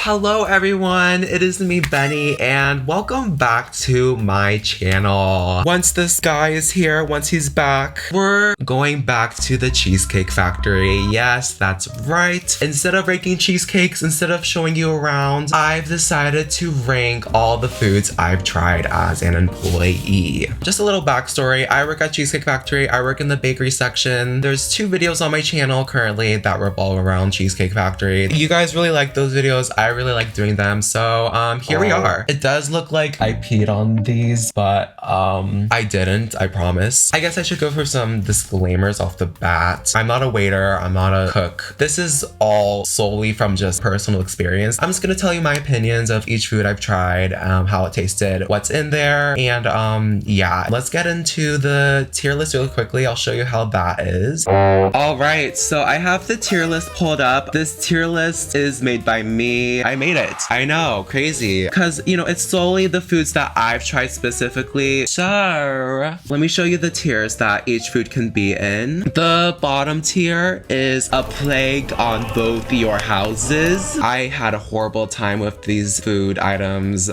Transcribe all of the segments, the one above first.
Hello everyone, it is me Benny and welcome back to my channel. Once this guy is here, once he's back, we're going back to the Cheesecake Factory. Yes, that's right. Instead of ranking cheesecakes, instead of showing you around, I've decided to rank all the foods I've tried as an employee. Just a little backstory, I work at Cheesecake Factory, I work in the bakery section. There's 2 videos on my channel currently that revolve around Cheesecake Factory. You guys really like those videos, I really like doing them, so here we are. It does look like I peed on these, but I didn't, I promise. I guess I should go for some disclaimers off the bat. I'm not a waiter, I'm not a cook. This is all solely from just personal experience. I'm just gonna tell you my opinions of each food I've tried, how it tasted, what's in there, and yeah, let's get into the tier list really quickly. I'll show you how that is. All right, so I have the tier list pulled up. This tier list is made by me. I made it. I know, crazy. Because, you know, it's solely the foods that I've tried specifically. So, let me show you the tiers that each food can be in. The bottom tier is a plague on both your houses. I had a horrible time with these food items.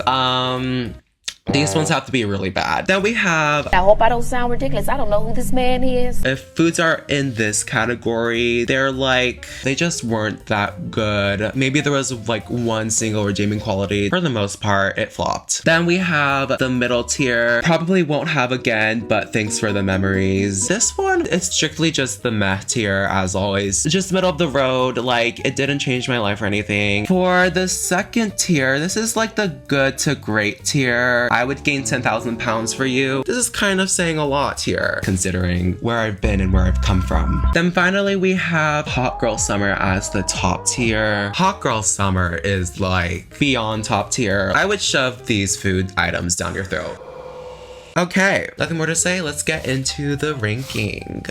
These ones have to be really bad. Then we have... I hope I don't sound ridiculous. I don't know who this man is. If foods are in this category, they're like, they just weren't that good. Maybe there was like one single redeeming quality. For the most part, it flopped. Then we have the middle tier. Probably won't have again, but thanks for the memories. This one is strictly just the meh tier, as always. Just middle of the road, like it didn't change my life or anything. For the second tier, this is like the good to great tier. I would gain 10,000 pounds for you. This is kind of saying a lot here, considering where I've been and where I've come from. Then finally, we have Hot Girl Summer as the top tier. Hot Girl Summer is like beyond top tier. I would shove these food items down your throat. Okay, nothing more to say. Let's get into the ranking.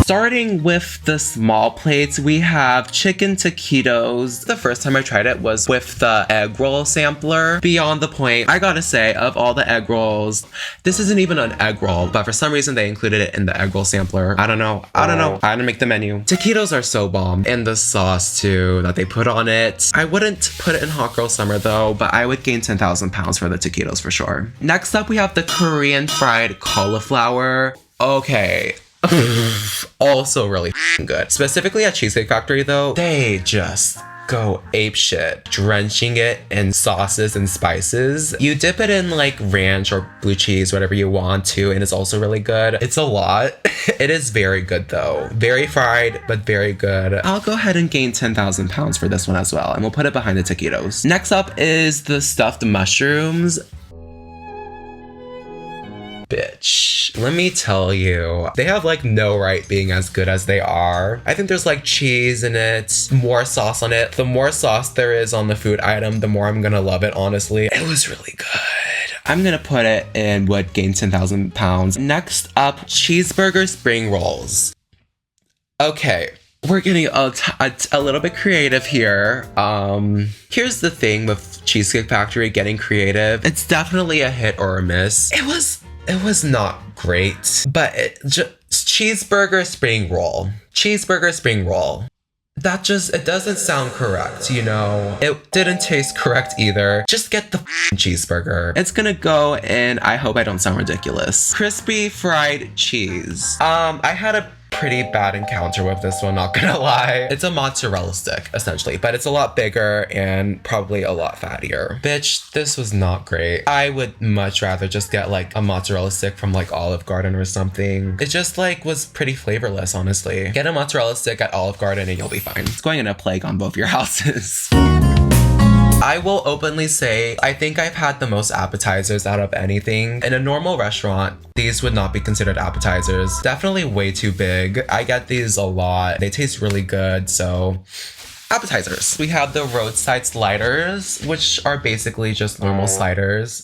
Starting with the small plates, we have chicken taquitos. The first time I tried it was with the egg roll sampler. Beyond the point, I gotta say, of all the egg rolls, this isn't even an egg roll, but for some reason they included it in the egg roll sampler. I don't know. I didn't make the menu. Taquitos are so bomb. And the sauce too that they put on it. I wouldn't put it in Hot Girl Summer though, but I would gain 10,000 pounds for the taquitos for sure. Next up, we have the Korean fried cauliflower. Okay. Also really good. Specifically at Cheesecake Factory though, they just go apeshit, drenching it in sauces and spices. You dip it in like ranch or blue cheese, whatever you want to, and it's also really good. It's a lot. It is very good though. Very fried, but very good. I'll go ahead and gain 10,000 pounds for this one as well, and we'll put it behind the taquitos. Next up is the stuffed mushrooms. Bitch, let me tell you, they have like no right being as good as they are. I think there's like cheese in it, more sauce on it. The more sauce there is on the food item, the more I'm gonna love it, honestly. It was really good. I'm gonna put it in would gain 10,000 pounds. Next up, cheeseburger spring rolls. Okay. We're getting a little bit creative here. Here's the thing with Cheesecake Factory getting creative. It's definitely a hit or a miss. It was not great, but cheeseburger spring roll. Cheeseburger spring roll. That just, it doesn't sound correct, you know? It didn't taste correct either. Just get the cheeseburger. It's gonna go in, I hope I don't sound ridiculous, crispy fried cheese. I had a pretty bad encounter with this one, not gonna lie. It's a mozzarella stick, essentially, but it's a lot bigger and probably a lot fattier. Bitch, this was not great. I would much rather just get like a mozzarella stick from like Olive Garden or something. It just like was pretty flavorless, honestly. Get a mozzarella stick at Olive Garden and you'll be fine. It's going in a plague on both your houses. I will openly say, I think I've had the most appetizers out of anything. In a normal restaurant, these would not be considered appetizers. Definitely way too big. I get these a lot. They taste really good, so appetizers. We have the roadside sliders, which are basically just normal sliders.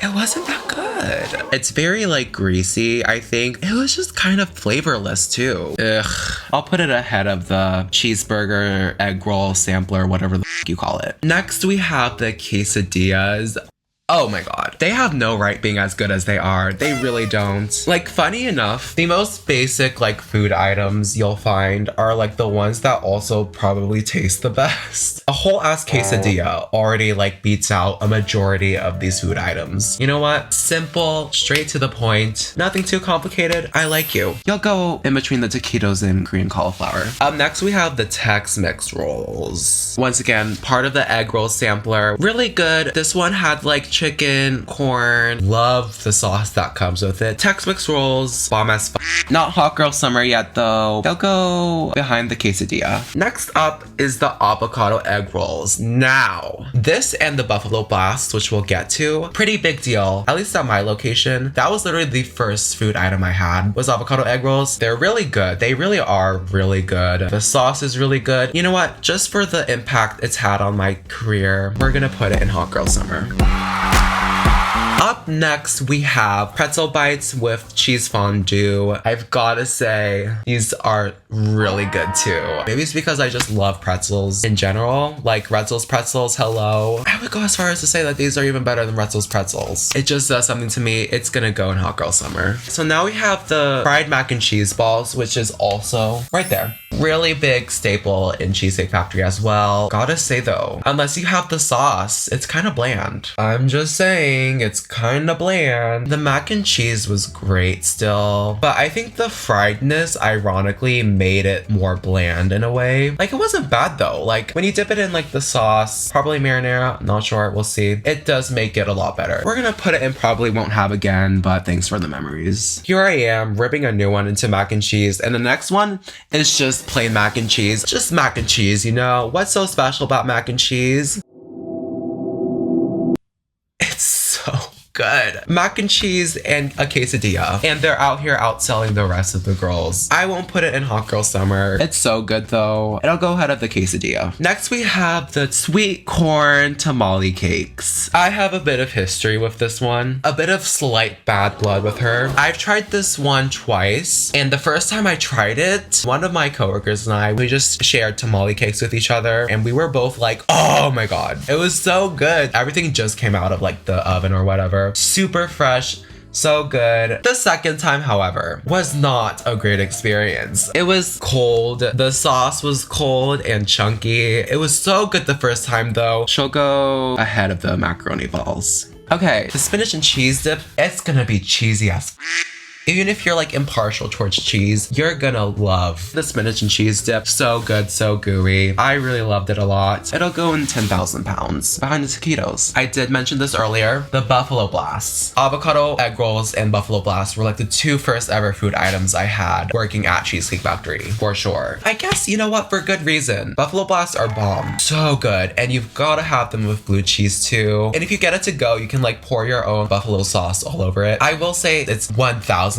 It wasn't that good. It's very like greasy, I think. It was just kind of flavorless too. Ugh. I'll put it ahead of the cheeseburger, egg roll, sampler, whatever the f you call it. Next, we have the quesadillas. Oh my god. They have no right being as good as they are. They really don't. Like, funny enough, the most basic like food items you'll find are like the ones that also probably taste the best. A whole ass quesadilla already like beats out a majority of these food items. You know what? Simple, straight to the point, nothing too complicated. I like you. You'll go in between the taquitos and Korean cauliflower. Up next, we have the Tex-Mex rolls. Once again, part of the egg roll sampler. Really good. This one had like chicken, corn. Love the sauce that comes with it. Tex-Mex rolls, bomb as f. Not hot girl summer yet though. They'll go behind the quesadilla. Next up is the avocado egg rolls. Now, this and the Buffalo Blast, which we'll get to, pretty big deal. At least at my location. That was literally the first food item I had was avocado egg rolls. They're really good. They really are really good. The sauce is really good. You know what? Just for the impact it's had on my career, we're gonna put it in hot girl summer. Up next, we have pretzel bites with cheese fondue. I've gotta say, these are really good too. Maybe it's because I just love pretzels in general. Like Retzel's pretzels, hello. I would go as far as to say that these are even better than Retzel's pretzels. It just does something to me. It's gonna go in hot girl summer. So now we have the fried mac and cheese balls, which is also right there. Really big staple in Cheesecake Factory as well. Gotta say though, unless you have the sauce, it's kind of bland. I'm just saying, it's kind of bland. The mac and cheese was great still, but I think the friedness ironically made it more bland in a way. Like it wasn't bad though. Like when you dip it in like the sauce, probably marinara, not sure, we'll see. It does make it a lot better. We're gonna put it in probably won't have again, but thanks for the memories. Here I am ripping a new one into mac and cheese, and the next one is just plain mac and cheese. Just mac and cheese, you know? What's so special about mac and cheese? It's so good. Mac and cheese and a quesadilla. And they're out here outselling the rest of the girls. I won't put it in hot girl summer. It's so good though. It'll go ahead of the quesadilla. Next we have the sweet corn tamale cakes. I have a bit of history with this one. A bit of slight bad blood with her. I've tried this one twice. And the first time I tried it, one of my coworkers and I, we just shared tamale cakes with each other. And we were both like, oh my God. It was so good. Everything just came out of like the oven or whatever. Super fresh, so good. The second time, however, was not a great experience. It was cold. The sauce was cold and chunky. It was so good the first time though. She'll go ahead of the macaroni balls. Okay, the spinach and cheese dip, it's gonna be cheesy as even if you're like impartial towards cheese, you're gonna love the spinach and cheese dip. So good, so gooey. I really loved it a lot. It'll go in 10,000 pounds behind the taquitos. I did mention this earlier, the Buffalo Blasts. Avocado egg rolls and Buffalo Blasts were like the two first ever food items I had working at Cheesecake Factory, for sure. I guess, you know what, for good reason. Buffalo Blasts are bomb. So good. And you've gotta have them with blue cheese too. And if you get it to go, you can like pour your own buffalo sauce all over it. I will say it's 1,000%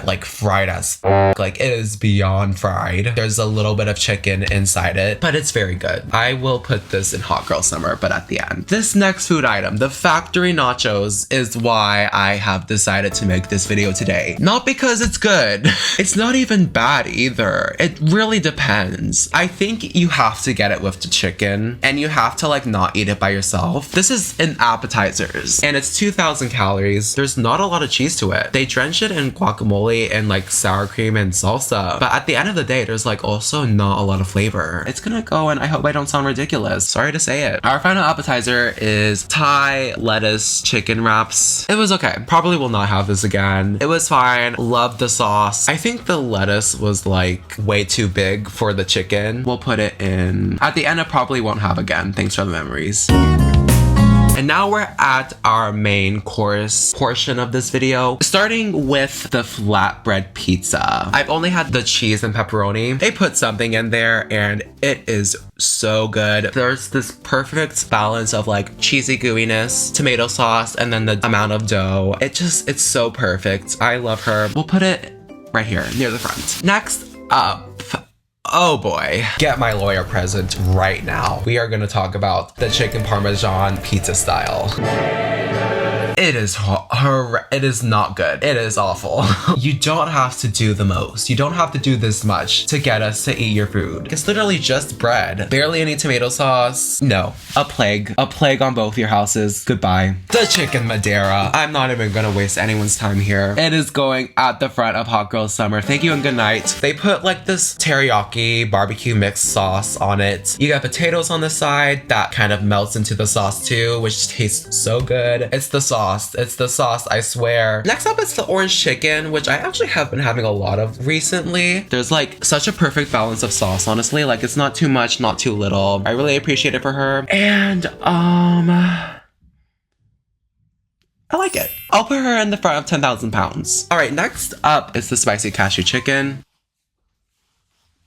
like fried as f. Like it is beyond fried. There's a little bit of chicken inside it, but it's very good. I will put this in hot girl summer, but at the end. This next food item, the factory nachos, is why I have decided to make this video today. Not because it's good. It's not even bad either. It really depends. I think you have to get it with the chicken and you have to like not eat it by yourself. This is an Appetizers and it's 2,000 calories. There's not a lot of cheese to it. They drench it in guacamole and like sour cream and salsa. But at the end of the day, there's like also not a lot of flavor. It's gonna go and I hope I don't sound ridiculous. Sorry to say it. Our final appetizer is Thai lettuce chicken wraps. It was okay. Probably will not have this again. It was fine. Loved the sauce. I think the lettuce was like way too big for the chicken. We'll put it in. At the end, I probably won't have again. Thanks for the memories. And now we're at our main course portion of this video, starting with the flatbread pizza. I've only had the cheese and pepperoni. They put something in there and it is so good. There's this perfect balance of like cheesy gooiness, tomato sauce, and then the amount of dough. It's so perfect. I love her. We'll put it right here near the front. Next up, oh boy, get my lawyer present right now. We are gonna talk about the chicken parmesan pizza style. It is it is not good. It is awful. You don't have to do the most. You don't have to do this much to get us to eat your food. It's literally just bread. Barely any tomato sauce. No, a plague. A plague on both your houses. Goodbye. The chicken Madeira. I'm not even gonna waste anyone's time here. It is going at the front of Hot Girl Summer. Thank you and good night. They put like this teriyaki barbecue mix sauce on it. You got potatoes on the side that kind of melts into the sauce too, which tastes so good. It's the sauce. It's the sauce, I swear. Next up is the orange chicken, which I actually have been having a lot of recently. There's like such a perfect balance of sauce, honestly. Like it's not too much, not too little. I really appreciate it for her. And I like it. I'll put her in the front of 10,000 pounds. All right, next up is the spicy cashew chicken.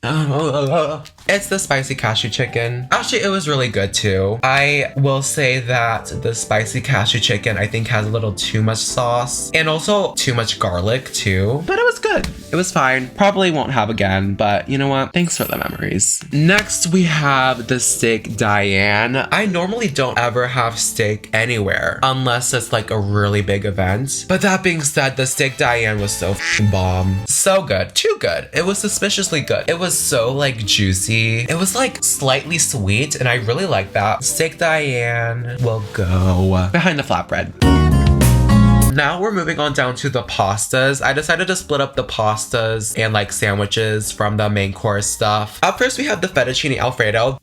It's the spicy cashew chicken. Actually, it was really good too. I will say that the spicy cashew chicken, I think, has a little too much sauce and also too much garlic too, but it was good. It was fine. Probably won't have again, but you know what? Thanks for the memories. Next, we have the steak Diane. I normally don't ever have steak anywhere unless it's like a really big event. But that being said, the steak Diane was so bomb. So good. Too good. It was suspiciously good. It was so like juicy. It was like slightly sweet and I really like that. Steak Diane will go behind the flatbread. Now we're moving on down to the pastas. I decided to split up the pastas and like sandwiches from the main course stuff. Up first we have the fettuccine alfredo.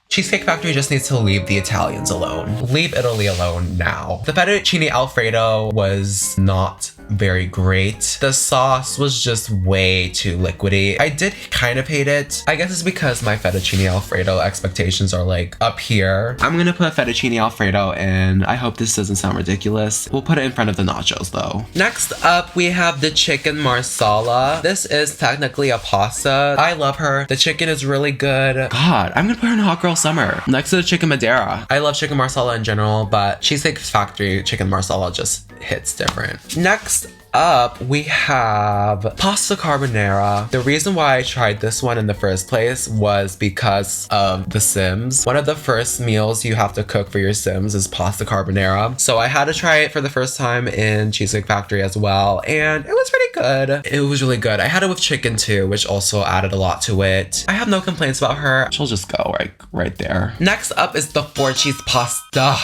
Cheesecake Factory just needs to leave the Italians alone. Leave Italy alone now. The fettuccine alfredo was not very great. The sauce was just way too liquidy. I did kind of hate it. I guess it's because my fettuccine alfredo expectations are like up here. I'm gonna put fettuccine alfredo in. I hope this doesn't sound ridiculous. We'll put it in front of the nachos though. Next up, we have the chicken marsala. This is technically a pasta. I love her. The chicken is really good. God, I'm gonna put her in Hot Girl Summer next to the chicken Madeira. I love chicken marsala in general, but Cheesecake Factory chicken marsala just hits different. Next up, we have pasta carbonara. The reason why I tried this one in the first place was because of The Sims. One of the first meals you have to cook for your Sims is pasta carbonara. So I had to try it for the first time in Cheesecake Factory as well, and it was pretty good. It was really good. I had it with chicken too, which also added a lot to it. I have no complaints about her. She'll just go right there. Next up is the 4-cheese pasta.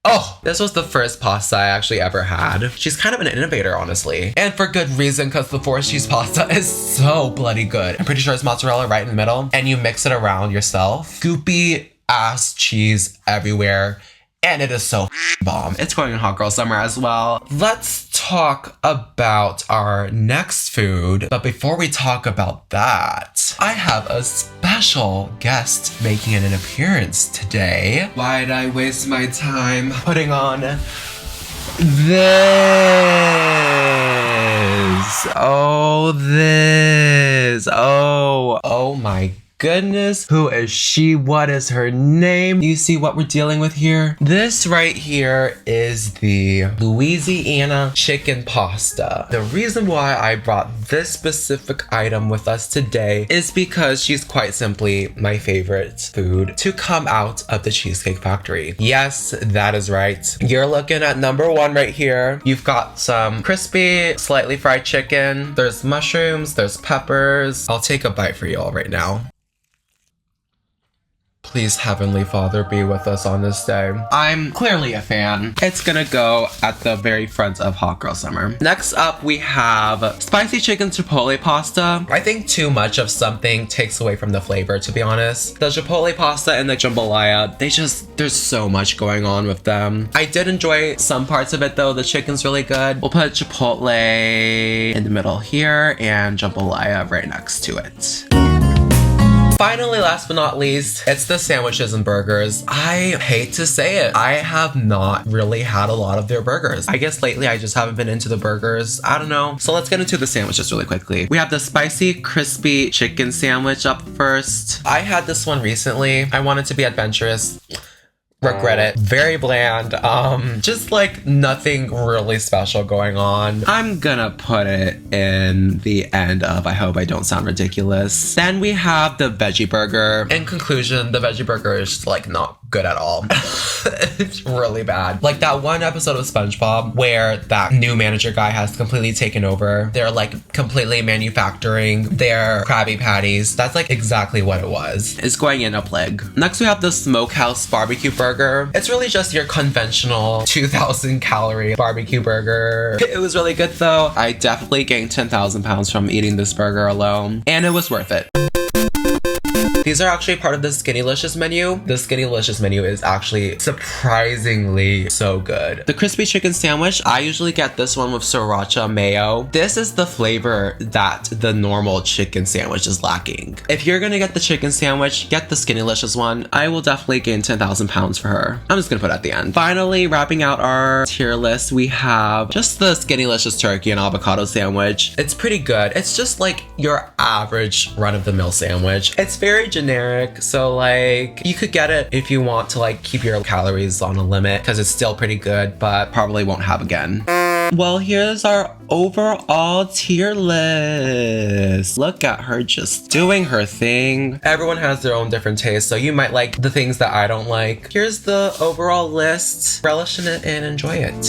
Oh, this was the first pasta I actually ever had. She's kind of an innovator, honestly. And for good reason, because the 4-cheese pasta is so bloody good. I'm pretty sure it's mozzarella right in the middle, and you mix it around yourself. Goopy ass cheese everywhere. And it is so bomb. It's going in Hot Girl Summer as well. Let's talk about our next food. But before we talk about that, I have a special guest making an appearance today. Why'd I waste my time putting on this? Oh my goodness, who is she? What is her name? You see what we're dealing with here? This right here is the Louisiana chicken pasta. The reason why I brought this specific item with us today is because she's quite simply my favorite food to come out of the Cheesecake Factory. Yes, that is right. You're looking at number one right here. You've got some crispy, slightly fried chicken. There's mushrooms, there's peppers. I'll take a bite for y'all right now. Please, Heavenly Father, be with us on this day. I'm clearly a fan. It's gonna go at the very front of Hot Girl Summer. Next up, we have spicy chicken chipotle pasta. I think too much of something takes away from the flavor, to be honest. The chipotle pasta and the jambalaya, there's so much going on with them. I did enjoy some parts of it though. The chicken's really good. We'll put chipotle in the middle here and jambalaya right next to it. Finally, last but not least, it's the sandwiches and burgers. I hate to say it, I have not really had a lot of their burgers. I guess lately I just haven't been into the burgers. I don't know. So let's get into the sandwiches really quickly. We have the spicy crispy chicken sandwich up first. I had this one recently. I wanted to be adventurous. Regret it. Very bland. Just like nothing really special going on. I'm gonna put it in the end of I hope I don't sound ridiculous. Then we have the veggie burger. In conclusion, the veggie burger is just like not good at all. It's really bad. Like that one episode of SpongeBob where that new manager guy has completely taken over. They're like completely manufacturing their Krabby Patties. That's like exactly what it was. It's going in a plague. Next we have the Smokehouse barbecue burger. It's really just your conventional 2,000 calorie barbecue burger. It was really good though. I definitely gained 10,000 pounds from eating this burger alone, and it was worth it. These are actually part of the Skinnylicious menu. The Skinnylicious menu is actually surprisingly so good. The crispy chicken sandwich, I usually get this one with sriracha mayo. This is the flavor that the normal chicken sandwich is lacking. If you're gonna get the chicken sandwich, get the Skinnylicious one. I will definitely gain 10,000 pounds for her. I'm just gonna put it at the end. Finally, wrapping out our tier list, we have just the Skinnylicious turkey and avocado sandwich. It's pretty good. It's just like your average run-of-the-mill sandwich. It's very generic, so like you could get it if you want to like keep your calories on a limit because it's still pretty good, but probably won't have again. Well, here's our overall tier list. Look at her just doing her thing. Everyone has their own different tastes, so you might like the things that I don't like. Here's the overall list. Relish in it and enjoy it.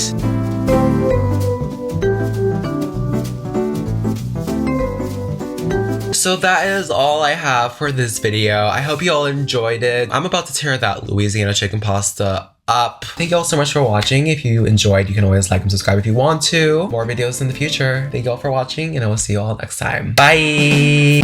So that is all I have for this video. I hope you all enjoyed it. I'm about to tear that Louisiana chicken pasta up. Thank you all so much for watching. If you enjoyed, you can always like and subscribe if you want to. More videos in the future. Thank you all for watching, and I will see you all next time. Bye!